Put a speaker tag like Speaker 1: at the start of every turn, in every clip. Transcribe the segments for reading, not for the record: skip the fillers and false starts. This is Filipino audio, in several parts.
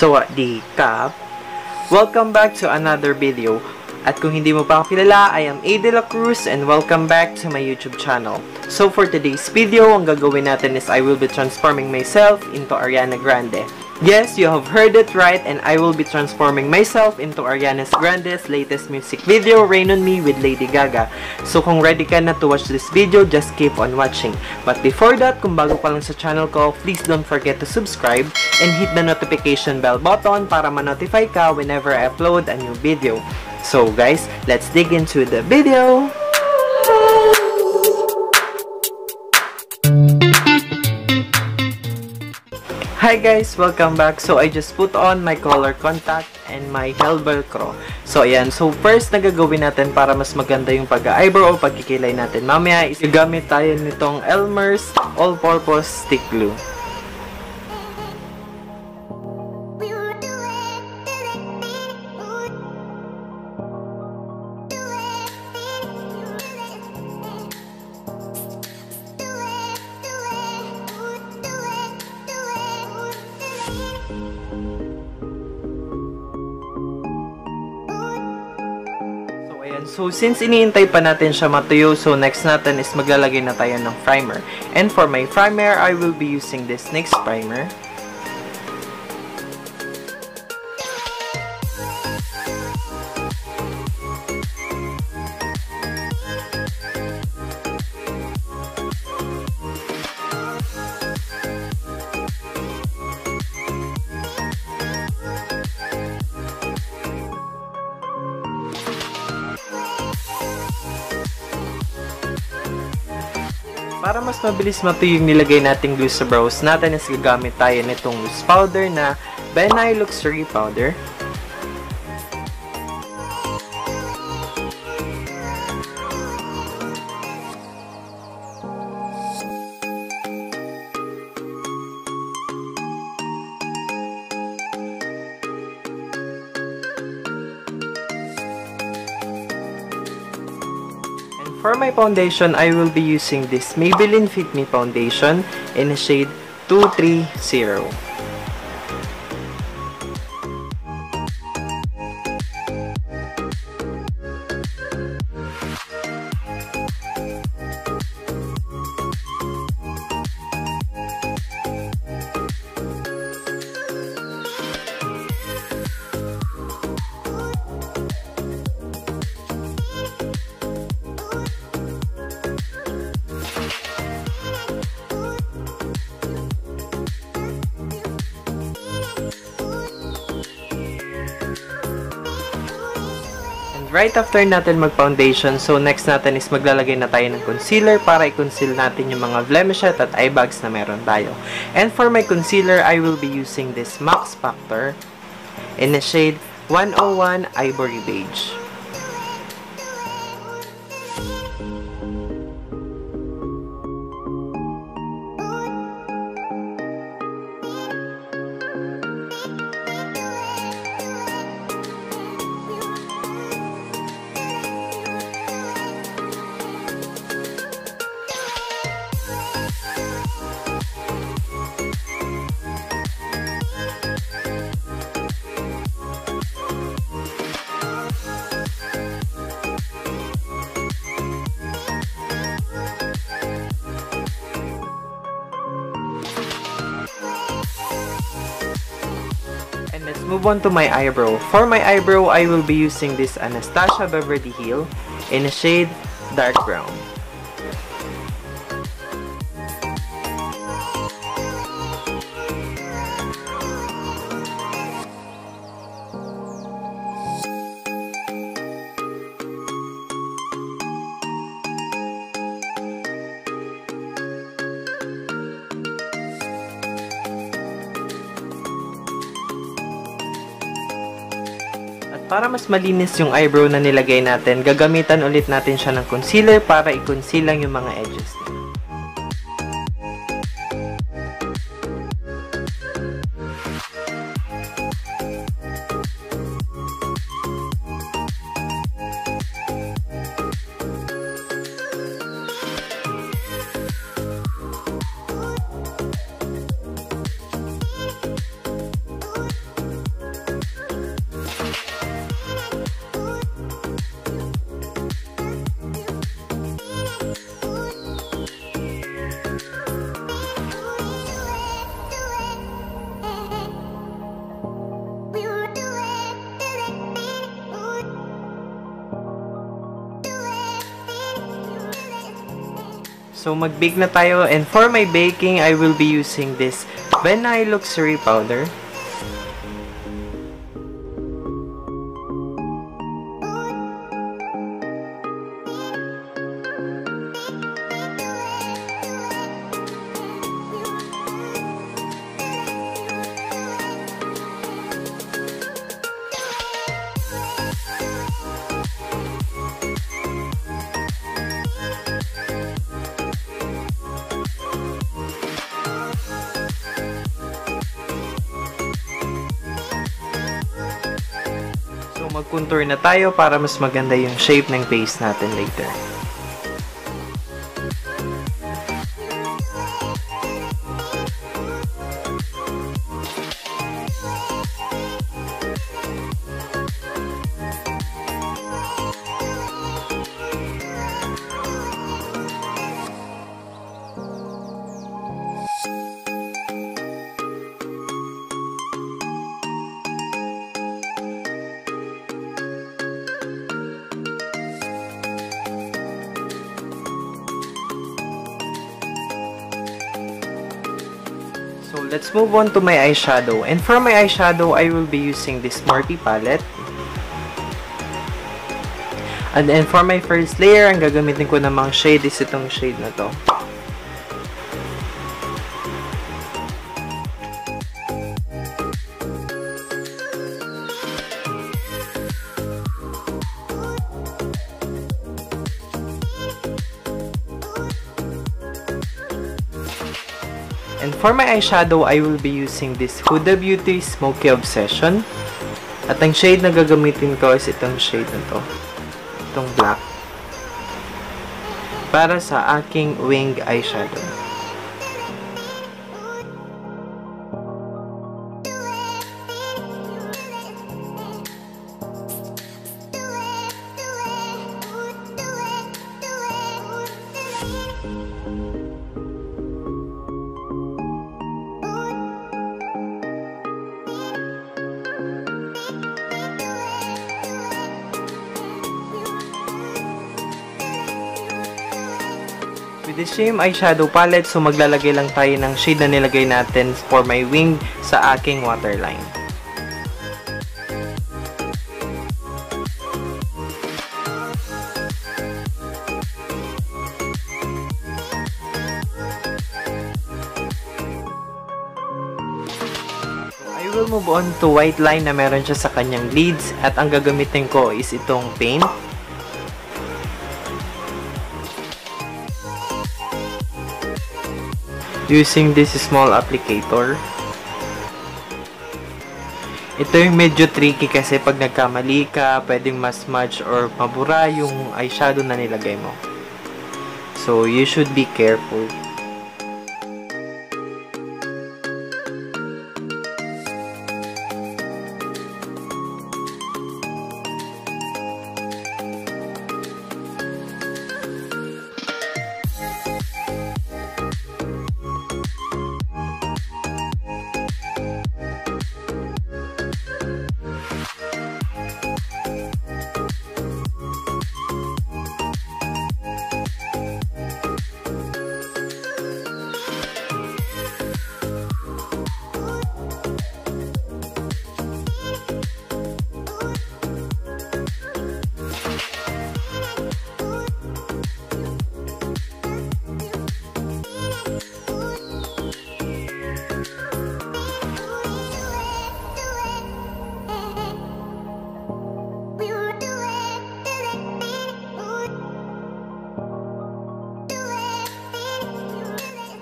Speaker 1: So, di kap, welcome back to another video. At kung hindi mo pa ako kilala, I am Dela Cruz and welcome back to my YouTube channel. So for today's video, ang gagawin natin is I will be transforming myself into Ariana Grande. Yes, you have heard it right, and I will be transforming myself into Ariana Grande's latest music video, Rain on Me with Lady Gaga. So kung ready ka na to watch this video, just keep on watching. But before that, kung bago ka lang sa channel ko, please don't forget to subscribe and hit the notification bell button para ma-notify ka whenever I upload a new video. So guys, let's dig into the video! Hi guys! Welcome back! So I just put on my color contact and my gel velcro. So ayan, so first na gagawin natin para mas maganda yung pag-eyebrow o pagkikilay natin mamaya is gagamit tayo nitong Elmer's all-purpose stick glue. So, since iniintay pa natin siya matuyo, so next natin is maglalagay na tayo ng primer. And for my primer, I will be using this NYX primer. Para mas mabilis matuyo yung nilagay nating glue sa brows natin is gagamit tayo nitong loose powder na Benai Luxury Powder. For my foundation, I will be using this Maybelline Fit Me foundation in a shade 230. Right after natin mag-foundation, so next natin is maglalagay na tayo ng concealer para i-conceal natin yung mga blemishes at eye bags na meron tayo. And for my concealer, I will be using this Max Factor in the shade 101 Ivory Beige. Let's move on to my eyebrow. For my eyebrow, I will be using this Anastasia Beverly Hills in a shade dark brown. Para mas malinis yung eyebrow na nilagay natin, gagamitan ulit natin siya ng concealer para i-conceal lang yung mga edges niya. So, mag-bake na tayo. And for my baking, I will be using this Benai Luxury Powder. Mag-contour na tayo para mas maganda yung shape ng face natin later. So, let's move on to my eyeshadow. And for my eyeshadow, I will be using this Morphe palette. And then, for my first layer, ang gagamitin ko namang shade is itong shade na to. And for my eyeshadow, I will be using this Huda Beauty Smoky Obsession. At ang shade na gagamitin ko is itong shade na to. Itong black. Para sa aking wing eyeshadow. With the same eyeshadow palette, so maglalagay lang tayo ng shade na nilagay natin for my wing sa aking waterline. So, I will move on to white line na meron siya sa kanyang lids at ang gagamitin ko is itong paint. Using this small applicator. Ito yung medyo tricky kasi pag nagkamali ka, pwedeng mas-smudge or mabura yung eyeshadow na nilagay mo. So, you should be careful.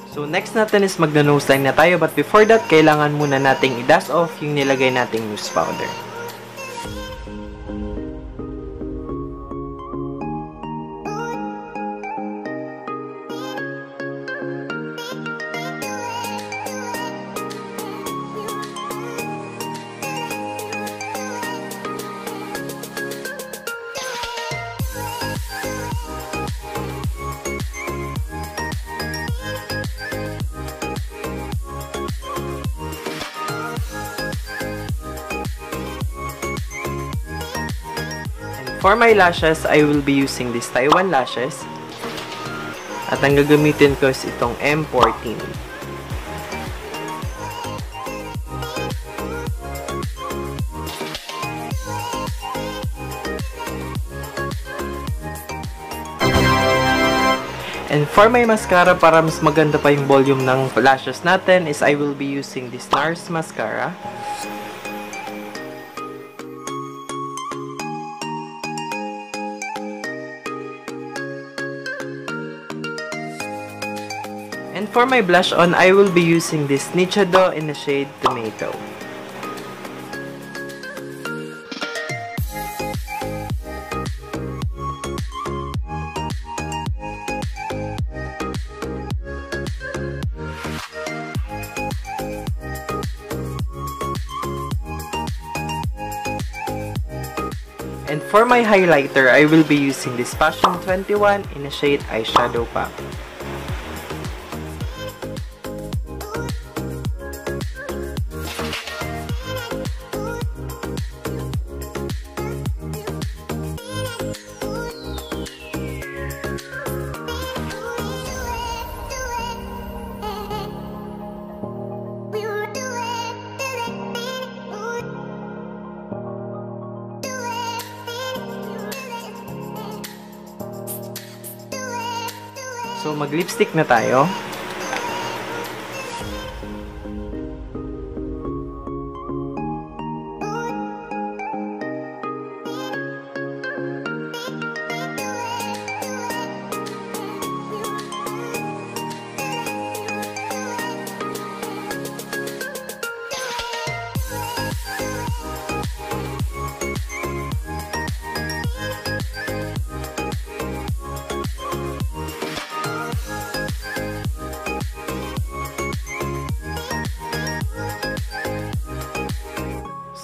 Speaker 1: So, next natin is magna-nose line na tayo. But before that, kailangan muna nating i-dust off yung nilagay nating loose powder. For my lashes, I will be using this Taiwan lashes. At ang gagamitin ko is itong M14. And for my mascara, para mas maganda pa yung volume ng lashes natin, is I will be using this NARS mascara. And for my blush on, I will be using this Eyeshadow in the shade Tomato. And for my highlighter, I will be using this Passion 21 in the shade Eyeshadow Pop. So, mag-lipstick na tayo.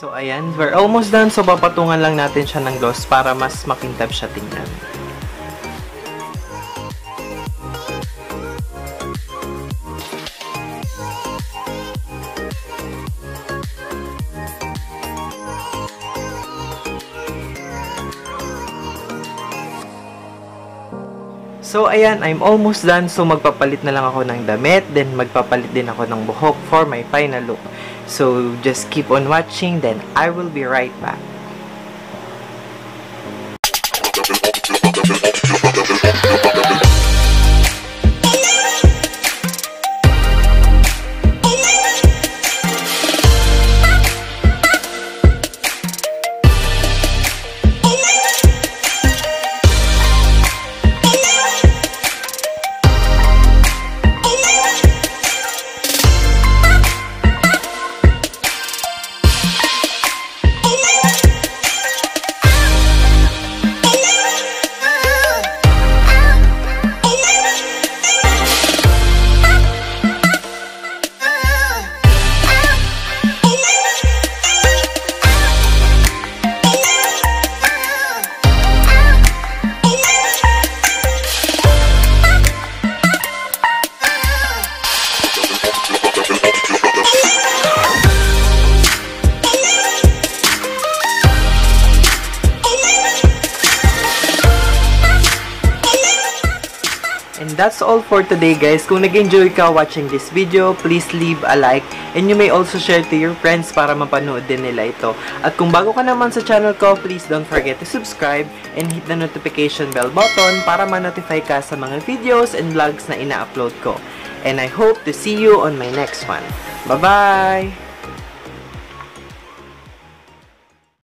Speaker 1: So, ayan. We're almost done. So, papatungan lang natin siya ng gloss para mas makintab siya tingnan. So, ayan. I'm almost done. So, magpapalit na lang ako ng damit. Then, magpapalit din ako ng buhok for my final look. So, just keep on watching, then I will be right back. And that's all for today, guys. Kung nag-enjoy ka watching this video, please leave a like and you may also share to your friends para mapanood din nila ito. At kung bago ka naman sa channel ko, please don't forget to subscribe and hit the notification bell button para ma-notify ka sa mga videos and vlogs na ina-upload ko. And I hope to see you on my next one. Bye-bye!